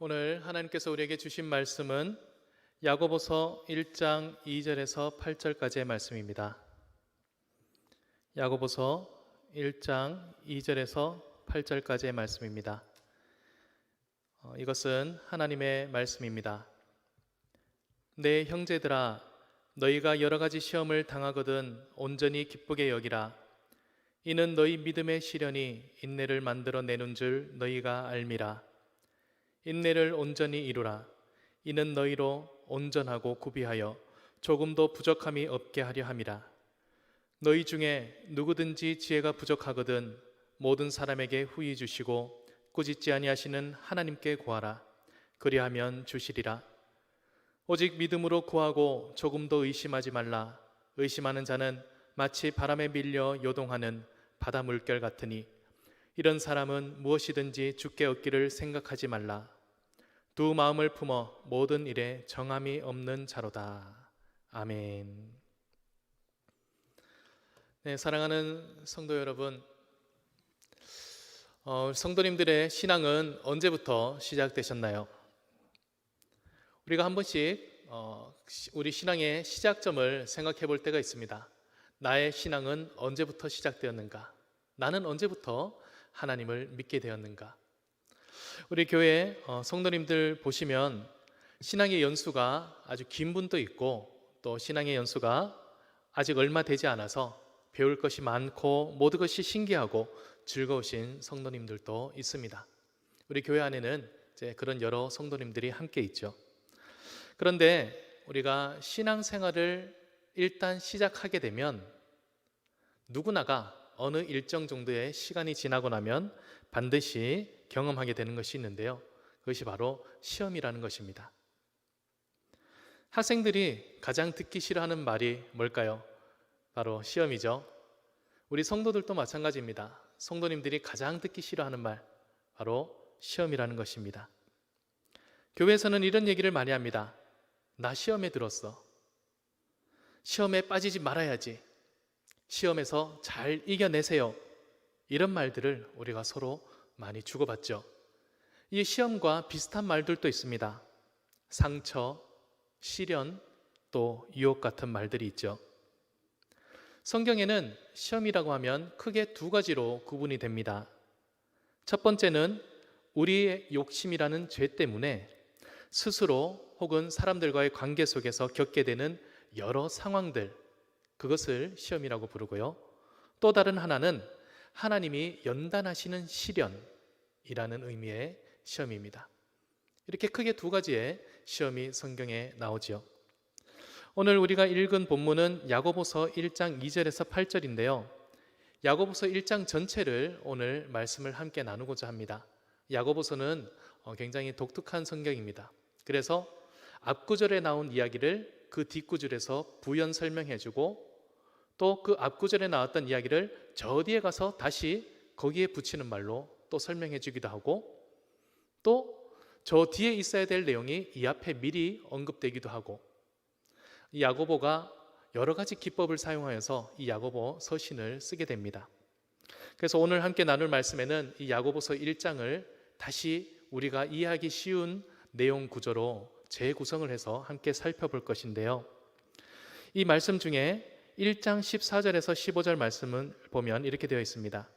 오늘 하나님께서 우리에게 주신 말씀은 야고보서 1장 2절에서 8절까지의 말씀입니다. 야고보서 1장 2절에서 8절까지의 말씀입니다. 이것은 하나님의 말씀입니다. 내 형제들아, 너희가 여러 가지 시험을 당하거든 온전히 기쁘게 여기라. 이는 너희 믿음의 시련이 인내를 만들어 내는 줄 너희가 알미라. 인내를 온전히 이루라. 이는 너희로 온전하고 구비하여 조금도 부족함이 없게 하려 함이라. 너희 중에 누구든지 지혜가 부족하거든 모든 사람에게 후히 주시고 꾸짖지 아니하시는 하나님께 구하라. 그리하면 주시리라. 오직 믿음으로 구하고 조금도 의심하지 말라. 의심하는 자는 마치 바람에 밀려 요동하는 바다 물결 같으니 이런 사람은 무엇이든지 주께 얻기를 생각하지 말라. 두 마음을 품어 모든 일에 정함이 없는 자로다. 아멘. 네, 사랑하는 성도 여러분, 성도님들의 신앙은 언제부터 시작되셨나요? 우리가 한 번씩 우리 신앙의 시작점을 생각해 볼 때가 있습니다. 나의 신앙은 언제부터 시작되었는가? 나는 언제부터 하나님을 믿게 되었는가? 우리 교회 성도님들 보시면 신앙의 연수가 아주 긴 분도 있고 또 신앙의 연수가 아직 얼마 되지 않아서 배울 것이 많고 모든 것이 신기하고 즐거우신 성도님들도 있습니다. 우리 교회 안에는 이제 그런 여러 성도님들이 함께 있죠. 그런데 우리가 신앙생활을 일단 시작하게 되면 누구나가 어느 일정 정도의 시간이 지나고 나면 반드시 경험하게 되는 것이 있는데요. 그것이 바로 시험이라는 것입니다. 학생들이 가장 듣기 싫어하는 말이 뭘까요? 바로 시험이죠. 우리 성도들도 마찬가지입니다. 성도님들이 가장 듣기 싫어하는 말, 바로 시험이라는 것입니다. 교회에서는 이런 얘기를 많이 합니다. 나 시험에 들었어. 시험에 빠지지 말아야지. 시험에서 잘 이겨내세요. 이런 말들을 우리가 서로 많이 주고받죠. 이 시험과 비슷한 말들도 있습니다. 상처, 시련, 또 유혹 같은 말들이 있죠. 성경에는 시험이라고 하면 크게 두 가지로 구분이 됩니다. 첫 번째는 우리의 욕심이라는 죄 때문에 스스로 혹은 사람들과의 관계 속에서 겪게 되는 여러 상황들, 그것을 시험이라고 부르고요. 또 다른 하나는 하나님이 연단하시는 시련이라는 의미의 시험입니다. 이렇게 크게 두 가지의 시험이 성경에 나오죠. 오늘 우리가 읽은 본문은 야고보서 1장 2절에서 8절인데요. 야고보서 1장 전체를 오늘 말씀을 함께 나누고자 합니다. 야고보서는 굉장히 독특한 성경입니다. 그래서 앞구절에 나온 이야기를 그 뒷구절에서 부연 설명해주고 또 그 앞구절에 나왔던 이야기를 저 뒤에 가서 다시 거기에 붙이는 말로 또 설명해 주기도 하고 또 저 뒤에 있어야 될 내용이 이 앞에 미리 언급되기도 하고 이 야고보가 여러 가지 기법을 사용하여서 이 야고보 서신을 쓰게 됩니다. 그래서 오늘 함께 나눌 말씀에는 이 야고보서 1장을 다시 우리가 이해하기 쉬운 내용 구조로 재구성을 해서 함께 살펴볼 것인데요. 이 말씀 중에 1장 14절에서 15절 말씀은 보면 이렇게 되어 있습니다.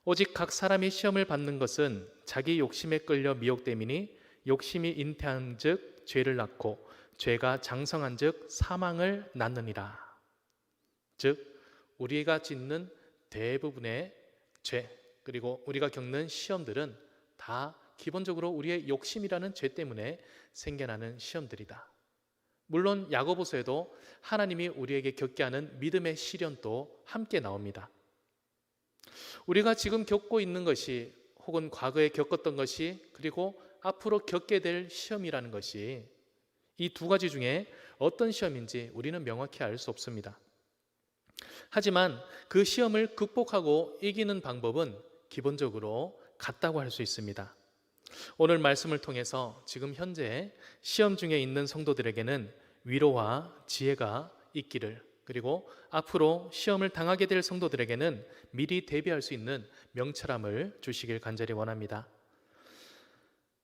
오직 각 사람이 시험을 받는 것은 자기 욕심에 끌려 미혹됨이니 욕심이 잉태한즉 죄를 낳고 죄가 장성한즉 사망을 낳느니라. 즉 우리가 짓는 대부분의 죄 그리고 우리가 겪는 시험들은 다 기본적으로 우리의 욕심이라는 죄 때문에 생겨나는 시험들이다. 물론 야고보서에도 하나님이 우리에게 겪게 하는 믿음의 시련도 함께 나옵니다. 우리가 지금 겪고 있는 것이 혹은 과거에 겪었던 것이 그리고 앞으로 겪게 될 시험이라는 것이 이 두 가지 중에 어떤 시험인지 우리는 명확히 알 수 없습니다. 하지만 그 시험을 극복하고 이기는 방법은 기본적으로 같다고 할 수 있습니다. 오늘 말씀을 통해서 지금 현재 시험 중에 있는 성도들에게는 위로와 지혜가 있기를, 그리고 앞으로 시험을 당하게 될 성도들에게는 미리 대비할 수 있는 명철함을 주시길 간절히 원합니다.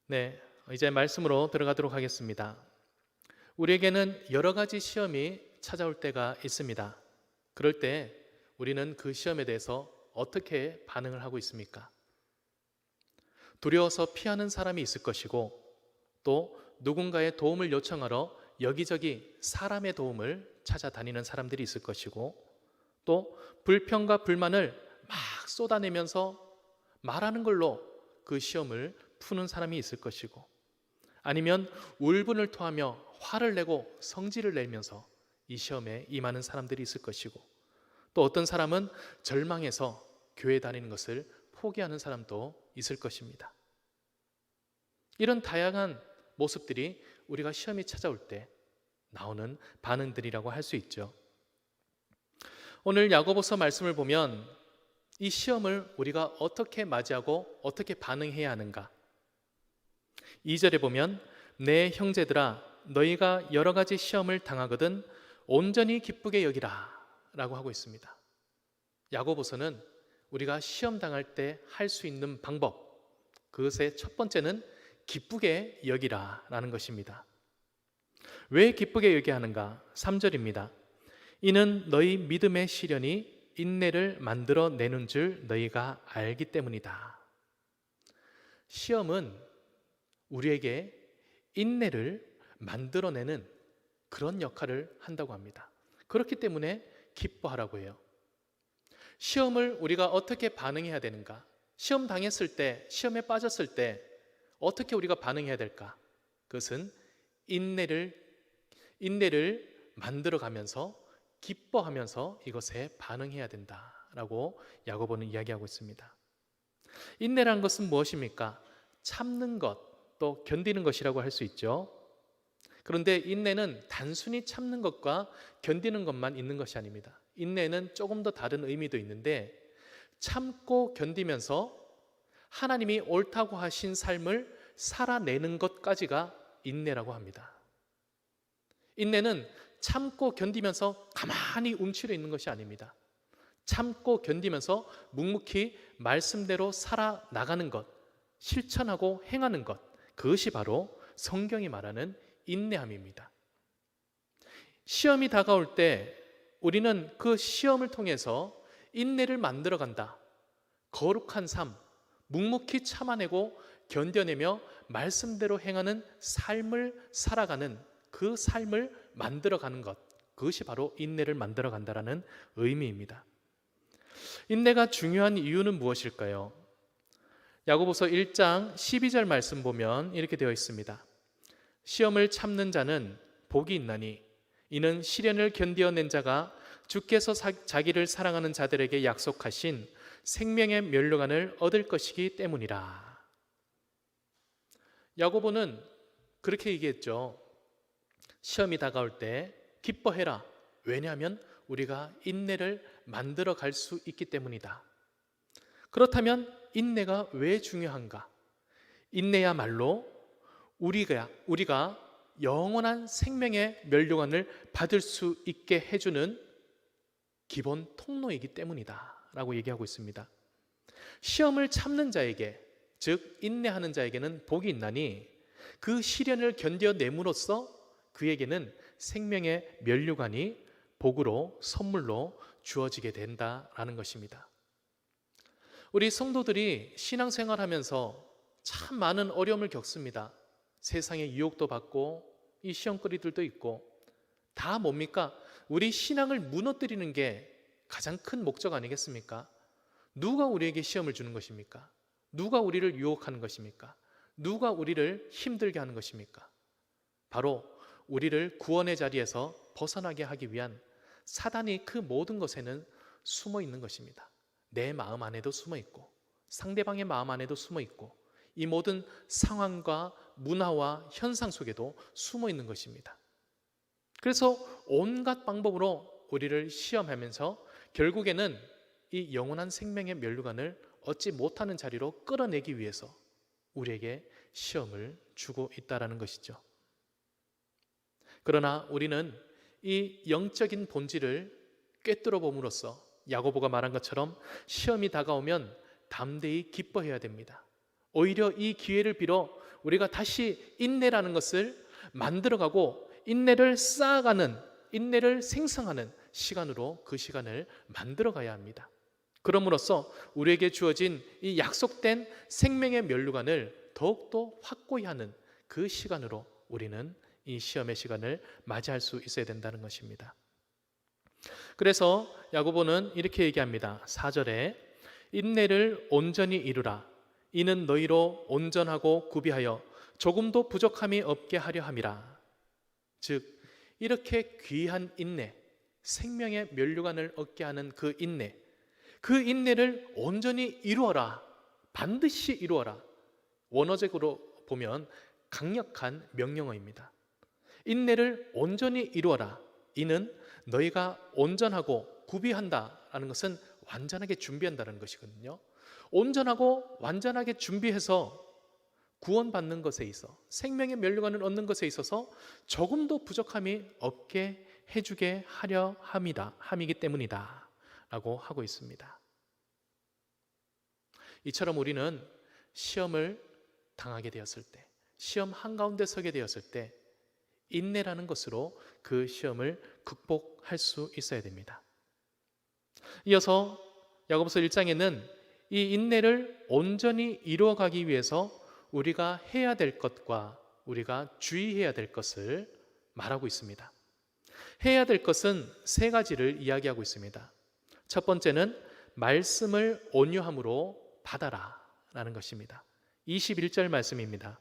네, 이제 말씀으로 들어가도록 하겠습니다. 우리에게는 여러 가지 시험이 찾아올 때가 있습니다. 그럴 때 우리는 그 시험에 대해서 어떻게 반응을 하고 있습니까? 두려워서 피하는 사람이 있을 것이고, 또 누군가의 도움을 요청하러 여기저기 사람의 도움을 찾아다니는 사람들이 있을 것이고, 또 불평과 불만을 막 쏟아내면서 말하는 걸로 그 시험을 푸는 사람이 있을 것이고, 아니면 울분을 토하며 화를 내고 성질을 내면서 이 시험에 임하는 사람들이 있을 것이고, 또 어떤 사람은 절망해서 교회 다니는 것을 포기하는 사람도 있을 것입니다. 이런 다양한 모습들이 우리가 시험이 찾아올 때 나오는 반응들이라고 할 수 있죠. 오늘 야고보서 말씀을 보면 이 시험을 우리가 어떻게 맞이하고 어떻게 반응해야 하는가? 2절에 보면 내 형제들아 너희가 여러 가지 시험을 당하거든 온전히 기쁘게 여기라 라고 하고 있습니다. 야고보서는 우리가 시험 당할 때 할 수 있는 방법, 그것의 첫 번째는 기쁘게 여기라 라는 것입니다. 왜 기쁘게 여기야 하는가? 3절입니다. 이는 너희 믿음의 시련이 인내를 만들어내는 줄 너희가 알기 때문이다. 시험은 우리에게 인내를 만들어내는 그런 역할을 한다고 합니다. 그렇기 때문에 기뻐하라고 해요. 시험을 우리가 어떻게 반응해야 되는가? 시험 당했을 때, 시험에 빠졌을 때 어떻게 우리가 반응해야 될까? 그것은 인내를 만들어가면서 기뻐하면서 이것에 반응해야 된다라고 야고보는 이야기하고 있습니다. 인내라는 것은 무엇입니까? 참는 것, 또 견디는 것이라고 할 수 있죠. 그런데 인내는 단순히 참는 것과 견디는 것만 있는 것이 아닙니다. 인내는 조금 더 다른 의미도 있는데, 참고 견디면서 하나님이 옳다고 하신 삶을 살아내는 것까지가 인내라고 합니다. 인내는 참고 견디면서 가만히 움츠려 있는 것이 아닙니다. 참고 견디면서 묵묵히 말씀대로 살아나가는 것, 실천하고 행하는 것, 그것이 바로 성경이 말하는 인내함입니다. 시험이 다가올 때 우리는 그 시험을 통해서 인내를 만들어간다. 거룩한 삶, 묵묵히 참아내고 견뎌내며 말씀대로 행하는 삶을 살아가는 그 삶을 만들어가는 것, 그것이 바로 인내를 만들어간다라는 의미입니다. 인내가 중요한 이유는 무엇일까요? 야고보서 1장 12절 말씀 보면 이렇게 되어 있습니다. 시험을 참는 자는 복이 있나니 이는 시련을 견디어낸 자가 주께서 자기를 사랑하는 자들에게 약속하신 생명의 면류관을 얻을 것이기 때문이라. 야고보는 그렇게 얘기했죠. 시험이 다가올 때 기뻐해라. 왜냐하면 우리가 인내를 만들어 갈 수 있기 때문이다. 그렇다면 인내가 왜 중요한가? 인내야말로 우리가 영원한 생명의 면류관을 받을 수 있게 해주는 기본 통로이기 때문이다 라고 얘기하고 있습니다. 시험을 참는 자에게, 즉 인내하는 자에게는 복이 있나니 그 시련을 견뎌냄으로써 그에게는 생명의 면류관이 복으로, 선물로 주어지게 된다라는 것입니다. 우리 성도들이 신앙생활하면서 참 많은 어려움을 겪습니다. 세상의 유혹도 받고 이 시험거리들도 있고, 다 뭡니까? 우리 신앙을 무너뜨리는 게 가장 큰 목적 아니겠습니까? 누가 우리에게 시험을 주는 것입니까? 누가 우리를 유혹하는 것입니까? 누가 우리를 힘들게 하는 것입니까? 바로 우리를 구원의 자리에서 벗어나게 하기 위한 사단이 그 모든 것에는 숨어 있는 것입니다. 내 마음 안에도 숨어 있고 상대방의 마음 안에도 숨어 있고 이 모든 상황과 문화와 현상 속에도 숨어 있는 것입니다. 그래서 온갖 방법으로 우리를 시험하면서 결국에는 이 영원한 생명의 면류관을 얻지 못하는 자리로 끌어내기 위해서 우리에게 시험을 주고 있다는 것이죠. 그러나 우리는 이 영적인 본질을 꿰뚫어 봄으로써 야고보가 말한 것처럼 시험이 다가오면 담대히 기뻐해야 됩니다. 오히려 이 기회를 빌어 우리가 다시 인내라는 것을 만들어가고 인내를 쌓아가는, 인내를 생성하는 시간으로 그 시간을 만들어가야 합니다. 그럼으로써 우리에게 주어진 이 약속된 생명의 면류관을 더욱더 확고히 하는 그 시간으로 우리는 이 시험의 시간을 맞이할 수 있어야 된다는 것입니다. 그래서 야고보는 이렇게 얘기합니다. 4절에 인내를 온전히 이루라. 이는 너희로 온전하고 구비하여 조금도 부족함이 없게 하려 함이라. 즉 이렇게 귀한 인내, 생명의 면류관을 얻게 하는 그 인내를 온전히 이루어라. 반드시 이루어라. 원어적으로 보면 강력한 명령어입니다. 인내를 온전히 이루어라. 이는 너희가 온전하고 구비한다라는 것은 완전하게 준비한다는 것이거든요. 온전하고 완전하게 준비해서 구원받는 것에 있어, 생명의 면류관을 얻는 것에 있어서 조금도 부족함이 없게 해주게 하려 함이기 때문이다 라고 하고 있습니다. 이처럼 우리는 시험을 당하게 되었을 때, 시험 한가운데 서게 되었을 때 인내라는 것으로 그 시험을 극복할 수 있어야 됩니다. 이어서 야고보서 1장에는 이 인내를 온전히 이루어가기 위해서 우리가 해야 될 것과 우리가 주의해야 될 것을 말하고 있습니다. 해야 될 것은 세 가지를 이야기하고 있습니다. 첫 번째는 말씀을 온유함으로 받아라 라는 것입니다. 21절 말씀입니다.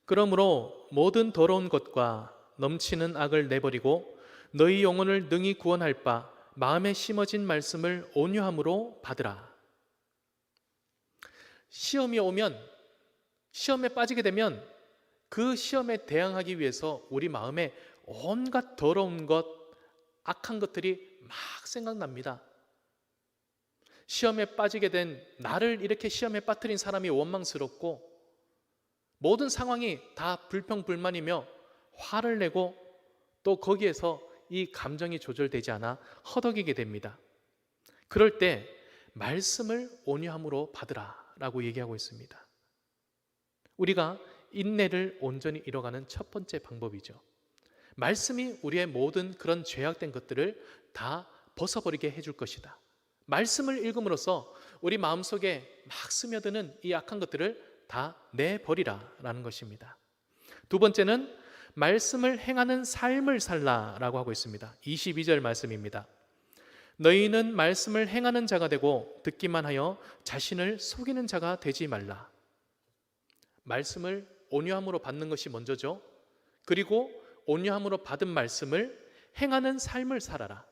그러므로 모든 더러운 것과 넘치는 악을 내버리고 너희 영혼을 능히 구원할 바 마음에 심어진 말씀을 온유함으로 받으라. 시험이 오면, 시험에 빠지게 되면 그 시험에 대항하기 위해서 우리 마음에 온갖 더러운 것, 악한 것들이 막 생각납니다. 시험에 빠지게 된 나를 이렇게 시험에 빠뜨린 사람이 원망스럽고 모든 상황이 다 불평불만이며 화를 내고 또 거기에서 이 감정이 조절되지 않아 허덕이게 됩니다. 그럴 때 말씀을 온유함으로 받으라 라고 얘기하고 있습니다. 우리가 인내를 온전히 이뤄가는 첫 번째 방법이죠. 말씀이 우리의 모든 그런 죄악된 것들을 다 벗어버리게 해줄 것이다. 말씀을 읽음으로써 우리 마음속에 막 스며드는 이 악한 것들을 다 내버리라 라는 것입니다. 두 번째는 말씀을 행하는 삶을 살라라고 하고 있습니다. 22절 말씀입니다. 너희는 말씀을 행하는 자가 되고 듣기만 하여 자신을 속이는 자가 되지 말라. 말씀을 온유함으로 받는 것이 먼저죠. 그리고 온유함으로 받은 말씀을 행하는 삶을 살아라.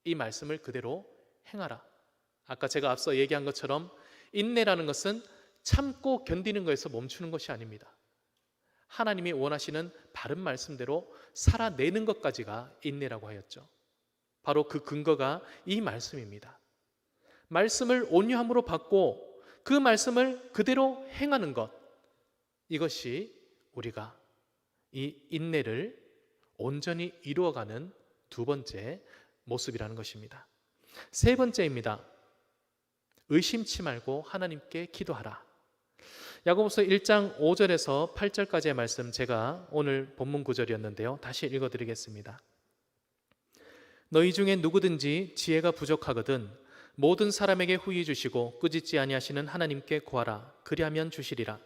이 말씀을 그대로 행하라. 아까 제가 앞서 얘기한 것처럼 인내라는 것은 참고 견디는 것에서 멈추는 것이 아닙니다. 하나님이 원하시는 바른 말씀대로 살아내는 것까지가 인내라고 하였죠. 바로 그 근거가 이 말씀입니다. 말씀을 온유함으로 받고 그 말씀을 그대로 행하는 것, 이것이 우리가 이 인내를 온전히 이루어가는 두 번째 모습이라는 것입니다. 세 번째입니다. 의심치 말고 하나님께 기도하라. 야고보서 1장 5절에서 8절까지의 말씀, 제가 오늘 본문 구절이었는데요. 다시 읽어드리겠습니다. 너희 중에 누구든지 지혜가 부족하거든 모든 사람에게 후히 주시고 꾸짖지 아니하시는 하나님께 구하라. 그리하면 주시리라.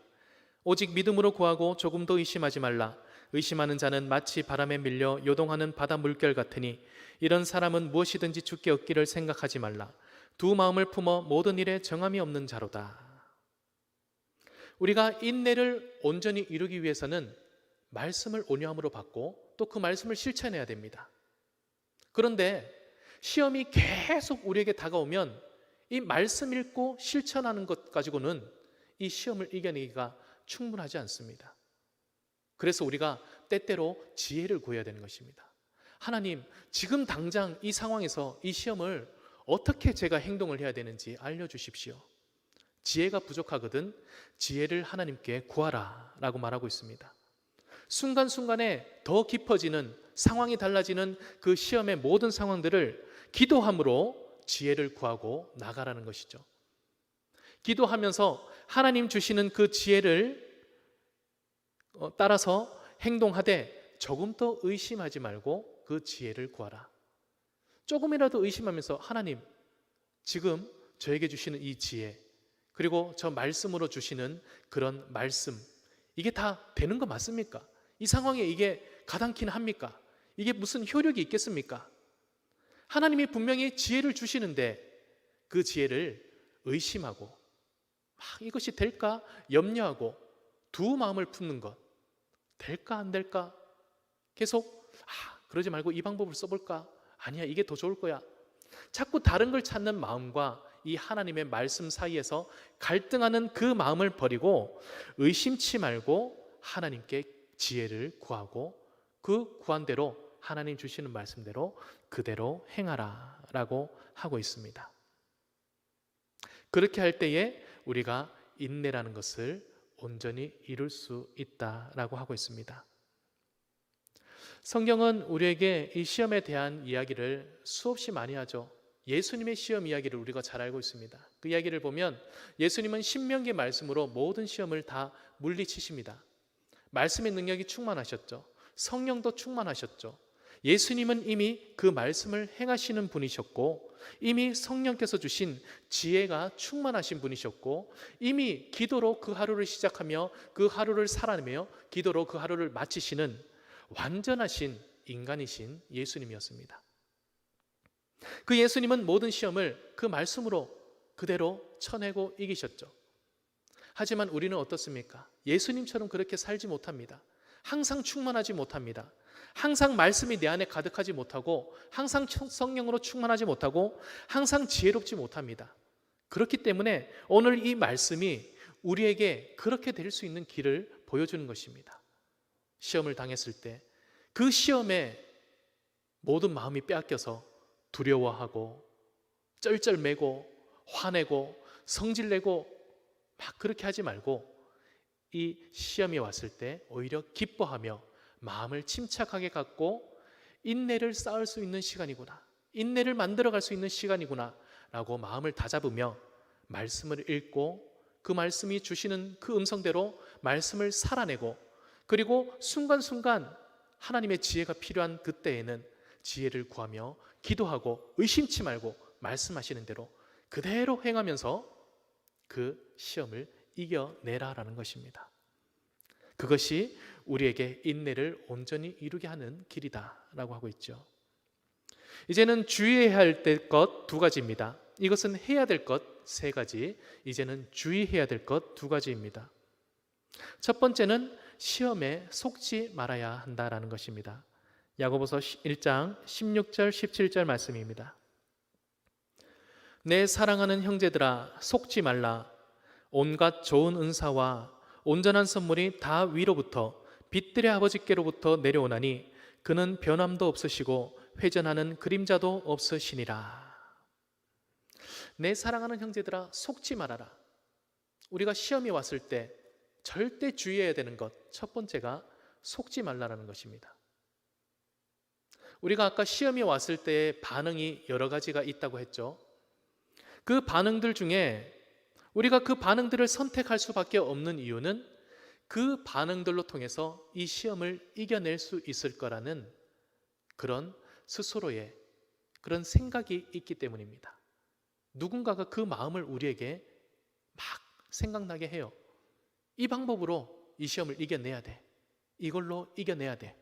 오직 믿음으로 구하고 조금도 의심하지 말라. 의심하는 자는 마치 바람에 밀려 요동하는 바다 물결 같으니 이런 사람은 무엇이든지 주께 얻기를 생각하지 말라. 두 마음을 품어 모든 일에 정함이 없는 자로다. 우리가 인내를 온전히 이루기 위해서는 말씀을 온유함으로 받고 또 그 말씀을 실천해야 됩니다. 그런데 시험이 계속 우리에게 다가오면 이 말씀 읽고 실천하는 것 가지고는 이 시험을 이겨내기가 충분하지 않습니다. 그래서 우리가 때때로 지혜를 구해야 되는 것입니다. 하나님, 지금 당장 이 상황에서 이 시험을 어떻게 제가 행동을 해야 되는지 알려주십시오. 지혜가 부족하거든 지혜를 하나님께 구하라 라고 말하고 있습니다. 순간순간에 더 깊어지는 상황이 달라지는 그 시험의 모든 상황들을 기도함으로 지혜를 구하고 나가라는 것이죠. 기도하면서 하나님 주시는 그 지혜를 따라서 행동하되 조금 더 의심하지 말고 그 지혜를 구하라. 조금이라도 의심하면서 하나님, 지금 저에게 주시는 이 지혜, 그리고 저 말씀으로 주시는 그런 말씀, 이게 다 되는 거 맞습니까? 이 상황에 이게 가당키는 합니까? 이게 무슨 효력이 있겠습니까? 하나님이 분명히 지혜를 주시는데 그 지혜를 의심하고 막 이것이 될까 염려하고 두 마음을 품는 것, 될까 안 될까? 계속 그러지 말고 이 방법을 써볼까? 아니야, 이게 더 좋을 거야. 자꾸 다른 걸 찾는 마음과 이 하나님의 말씀 사이에서 갈등하는 그 마음을 버리고 의심치 말고 하나님께 지혜를 구하고 그 구한 대로 하나님 주시는 말씀대로 그대로 행하라 라고 하고 있습니다. 그렇게 할 때에 우리가 인내라는 것을 온전히 이룰 수 있다라고 하고 있습니다. 성경은 우리에게 이 시험에 대한 이야기를 수없이 많이 하죠. 예수님의 시험 이야기를 우리가 잘 알고 있습니다. 그 이야기를 보면 예수님은 신명기 말씀으로 모든 시험을 다 물리치십니다. 말씀의 능력이 충만하셨죠. 성령도 충만하셨죠. 예수님은 이미 그 말씀을 행하시는 분이셨고 이미 성령께서 주신 지혜가 충만하신 분이셨고 이미 기도로 그 하루를 시작하며 그 하루를 살아내며 기도로 그 하루를 마치시는 완전하신 인간이신 예수님이었습니다. 그 예수님은 모든 시험을 그 말씀으로 그대로 쳐내고 이기셨죠. 하지만 우리는 어떻습니까? 예수님처럼 그렇게 살지 못합니다. 항상 충만하지 못합니다. 항상 말씀이 내 안에 가득하지 못하고 항상 성령으로 충만하지 못하고 항상 지혜롭지 못합니다. 그렇기 때문에 오늘 이 말씀이 우리에게 그렇게 될 수 있는 길을 보여주는 것입니다. 시험을 당했을 때 그 시험에 모든 마음이 빼앗겨서 두려워하고 쩔쩔매고 화내고 성질내고 막 그렇게 하지 말고 이 시험이 왔을 때 오히려 기뻐하며 마음을 침착하게 갖고 인내를 쌓을 수 있는 시간이구나, 인내를 만들어갈 수 있는 시간이구나 라고 마음을 다잡으며 말씀을 읽고 그 말씀이 주시는 그 음성대로 말씀을 살아내고 그리고 순간순간 하나님의 지혜가 필요한 그때에는 지혜를 구하며 기도하고 의심치 말고 말씀하시는 대로 그대로 행하면서 그 시험을 이겨내라라는 것입니다. 그것이 우리에게 인내를 온전히 이루게 하는 길이다라고 하고 있죠. 이제는 주의해야 할 것 두 가지입니다. 이것은 해야 될 것 세 가지, 이제는 주의해야 될 것 두 가지입니다. 첫 번째는 시험에 속지 말아야 한다라는 것입니다. 야고보서 1장 16절 17절 말씀입니다. 내 사랑하는 형제들아 속지 말라. 온갖 좋은 은사와 온전한 선물이 다 위로부터 빛들의 아버지께로부터 내려오나니 그는 변함도 없으시고 회전하는 그림자도 없으시니라. 내 사랑하는 형제들아 속지 말아라. 우리가 시험이 왔을 때 절대 주의해야 되는 것 첫 번째가 속지 말라라는 것입니다. 우리가 아까 시험이 왔을 때의 반응이 여러 가지가 있다고 했죠. 그 반응들 중에 우리가 그 반응들을 선택할 수밖에 없는 이유는 그 반응들로 통해서 이 시험을 이겨낼 수 있을 거라는 그런 스스로의 그런 생각이 있기 때문입니다. 누군가가 그 마음을 우리에게 막 생각나게 해요. 이 방법으로 이 시험을 이겨내야 돼. 이걸로 이겨내야 돼.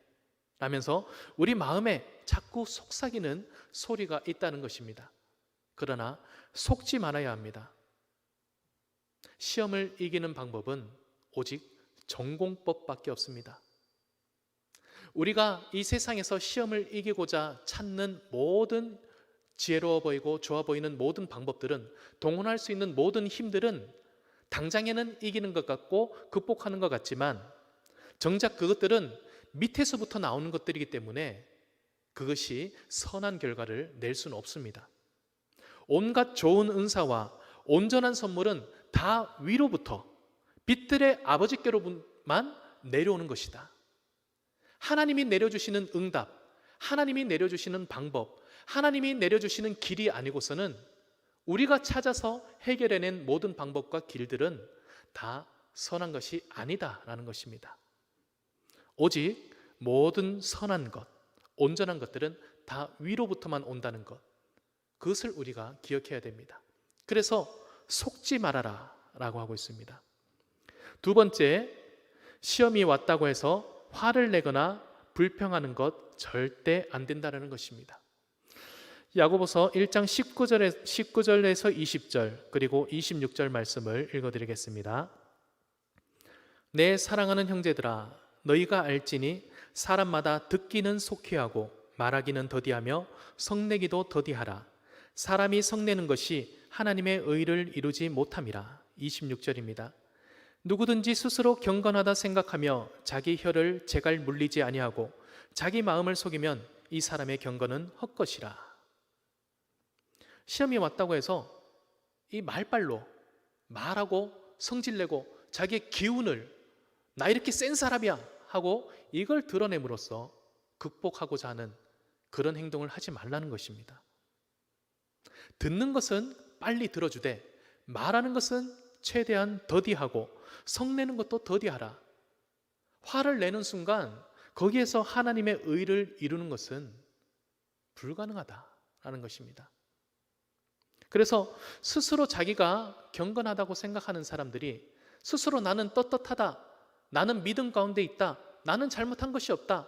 라면서 우리 마음에 자꾸 속삭이는 소리가 있다는 것입니다. 그러나 속지 말아야 합니다. 시험을 이기는 방법은 오직 전공법밖에 없습니다. 우리가 이 세상에서 시험을 이기고자 찾는 모든 지혜로워 보이고 좋아 보이는 모든 방법들은, 동원할 수 있는 모든 힘들은 당장에는 이기는 것 같고 극복하는 것 같지만 정작 그것들은 밑에서부터 나오는 것들이기 때문에 그것이 선한 결과를 낼 수는 없습니다. 온갖 좋은 은사와 온전한 선물은 다 위로부터 빛들의 아버지께로만 내려오는 것이다. 하나님이 내려주시는 응답, 하나님이 내려주시는 방법, 하나님이 내려주시는 길이 아니고서는 우리가 찾아서 해결해낸 모든 방법과 길들은 다 선한 것이 아니다라는 것입니다. 오직 모든 선한 것, 온전한 것들은 다 위로부터만 온다는 것, 그것을 우리가 기억해야 됩니다. 그래서 속지 말아라 라고 하고 있습니다. 두 번째, 시험이 왔다고 해서 화를 내거나 불평하는 것 절대 안 된다는 것입니다. 야고보서 1장 19절에서 20절 그리고 26절 말씀을 읽어드리겠습니다. 내 사랑하는 형제들아, 너희가 알지니 사람마다 듣기는 속히 하고 말하기는 더디하며 성내기도 더디하라. 사람이 성내는 것이 하나님의 의를 이루지 못함이라. 26절입니다. 누구든지 스스로 경건하다 생각하며 자기 혀를 제갈 물리지 아니하고 자기 마음을 속이면 이 사람의 경건은 헛것이라. 시험이 왔다고 해서 이 말빨로 말하고 성질내고 자기의 기운을 나 이렇게 센 사람이야 하고 이걸 드러냄으로써 극복하고자 하는 그런 행동을 하지 말라는 것입니다. 듣는 것은 빨리 들어주되 말하는 것은 최대한 더디하고 성내는 것도 더디하라. 화를 내는 순간 거기에서 하나님의 의를 이루는 것은 불가능하다라는 것입니다. 그래서 스스로 자기가 경건하다고 생각하는 사람들이 스스로 나는 떳떳하다, 나는 믿음 가운데 있다, 나는 잘못한 것이 없다,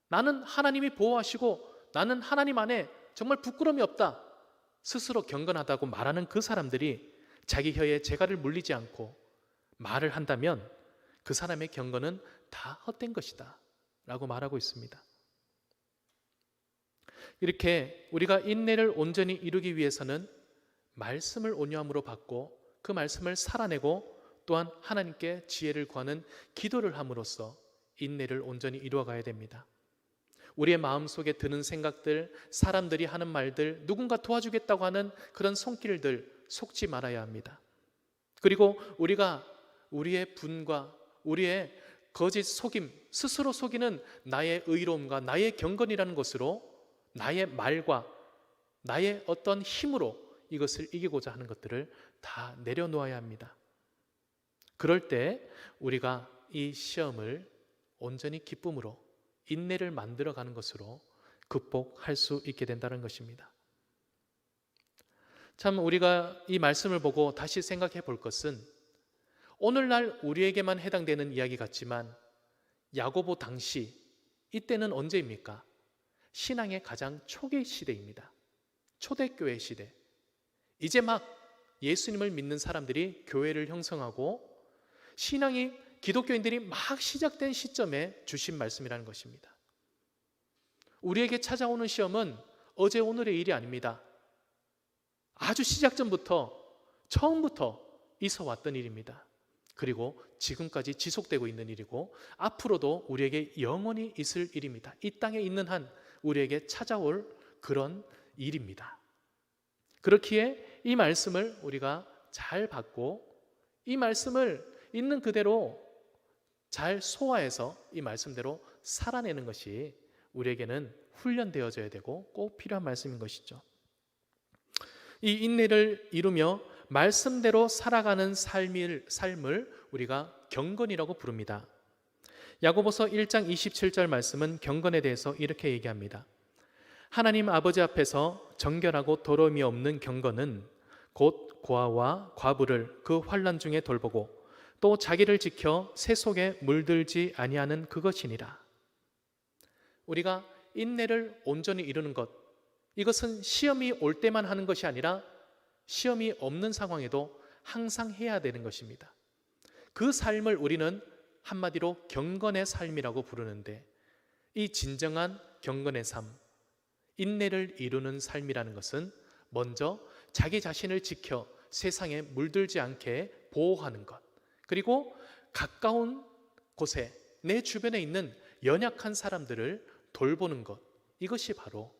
나는 하나님이 보호하시고 나는 하나님 안에 정말 부끄러움이 없다, 스스로 경건하다고 말하는 그 사람들이 자기 혀에 재갈을 물리지 않고 말을 한다면 그 사람의 경건은 다 헛된 것이다 라고 말하고 있습니다. 이렇게 우리가 인내를 온전히 이루기 위해서는 말씀을 온유함으로 받고 그 말씀을 살아내고 또한 하나님께 지혜를 구하는 기도를 함으로써 인내를 온전히 이루어가야 됩니다. 우리의 마음속에 드는 생각들, 사람들이 하는 말들, 누군가 도와주겠다고 하는 그런 손길들 속지 말아야 합니다. 그리고 우리가 우리의 분과 우리의 거짓 속임, 스스로 속이는 나의 의로움과 나의 경건이라는 것으로 나의 말과 나의 어떤 힘으로 이것을 이기고자 하는 것들을 다 내려놓아야 합니다. 그럴 때 우리가 이 시험을 온전히 기쁨으로 인내를 만들어가는 것으로 극복할 수 있게 된다는 것입니다. 참 우리가 이 말씀을 보고 다시 생각해 볼 것은 오늘날 우리에게만 해당되는 이야기 같지만 야고보 당시 이때는 언제입니까? 신앙의 가장 초기 시대입니다. 초대교회 시대. 이제 막 예수님을 믿는 사람들이 교회를 형성하고 신앙이 기독교인들이 막 시작된 시점에 주신 말씀이라는 것입니다. 우리에게 찾아오는 시험은 어제 오늘의 일이 아닙니다. 아주 시작 전부터 처음부터 있어 왔던 일입니다. 그리고 지금까지 지속되고 있는 일이고 앞으로도 우리에게 영원히 있을 일입니다. 이 땅에 있는 한 우리에게 찾아올 그런 일입니다. 그렇기에 이 말씀을 우리가 잘 받고 이 말씀을 있는 그대로 잘 소화해서 이 말씀대로 살아내는 것이 우리에게는 훈련되어져야 되고 꼭 필요한 말씀인 것이죠. 이 인내를 이루며 말씀대로 살아가는 삶을 우리가 경건이라고 부릅니다. 야고보서 1장 27절 말씀은 경건에 대해서 이렇게 얘기합니다. 하나님 아버지 앞에서 정결하고 더러움이 없는 경건은 곧 고아와 과부를 그 환난 중에 돌보고 또 자기를 지켜 새 속에 물들지 아니하는 그것이니라. 우리가 인내를 온전히 이루는 것, 이것은 시험이 올 때만 하는 것이 아니라 시험이 없는 상황에도 항상 해야 되는 것입니다. 그 삶을 우리는 한마디로 경건의 삶이라고 부르는데 이 진정한 경건의 삶, 인내를 이루는 삶이라는 것은 먼저 자기 자신을 지켜 세상에 물들지 않게 보호하는 것, 그리고 가까운 곳에 내 주변에 있는 연약한 사람들을 돌보는 것, 이것이 바로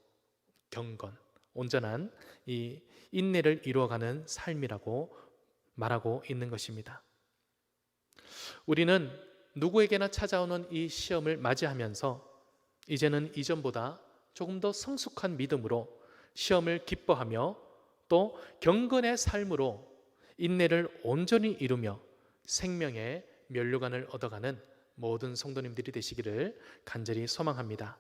경건, 온전한 이 인내를 이루어가는 삶이라고 말하고 있는 것입니다. 우리는 누구에게나 찾아오는 이 시험을 맞이하면서 이제는 이전보다 조금 더 성숙한 믿음으로 시험을 기뻐하며 또 경건의 삶으로 인내를 온전히 이루며 생명의 면류관을 얻어가는 모든 성도님들이 되시기를 간절히 소망합니다.